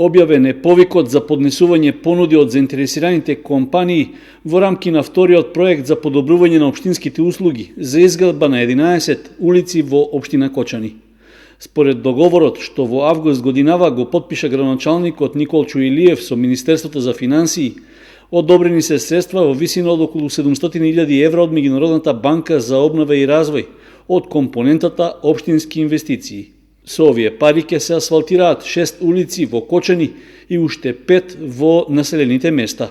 Објавен е повикот за поднесување понуди од заинтересираните компании во рамки на вториот проект за подобрување на општинските услуги за изградба на 11 улици во општина Кочани. Според договорот што во август годинава го потпиша градоначалникот Николчо Илиев со Министерството за финансии, одобрени се средства во висина од околу 700.000 евра од Меѓународната банка за обнова и развој од компонентата општински инвестиции. Со овие пари ќе се асфалтираат 6 улици во Кочани и уште 5 во населените места.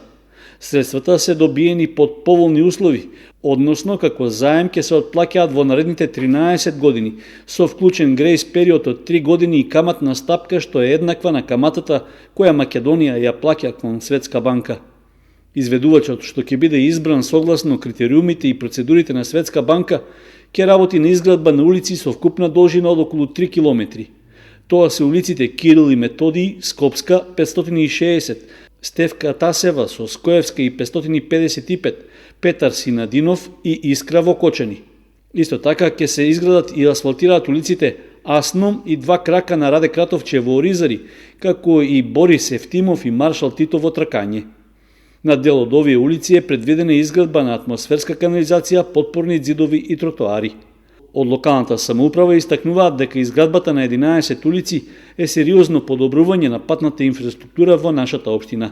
Средствата се добиени под поволни услови, односно како заем ќе се отплаќаат во наредните 13 години, со вклучен грејс период од 3 години и каматна стапка што е еднаква на каматата која Македонија ја плаќа кон Светска банка. Изведувачот, што ќе биде избран согласно критериумите и процедурите на Светска банка, ќе работи на изградба на улици со вкупна должина од околу 3 километри. Тоа се улиците Кирил и Методий, Скопска 560, Стефка Тасева со Скоевска и 555, Петар Синадинов и Искра во Кочани. Исто така ќе се изградат и асфалтираат улиците Асном и 2 крака на Раде Кратовче во Оризари, како и Борис Евтимов и Маршал Тито во Тракање. На дел од овие улици е предвидена изградба на атмосферска канализација, подпорни ѕидови и тротоари. Од локалната самоуправа истакнуваат дека изградбата на 11 улици е сериозно подобрување на патната инфраструктура во нашата општина.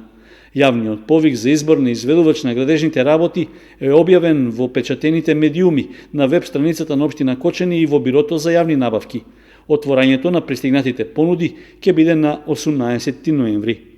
Јавниот повик за избор на изведувач на градежните работи е објавен во печатените медиуми на веб страницата на општина Кочани и во Бирото за јавни набавки. Отворањето на пристигнатите понуди ќе биде на 18 ноември.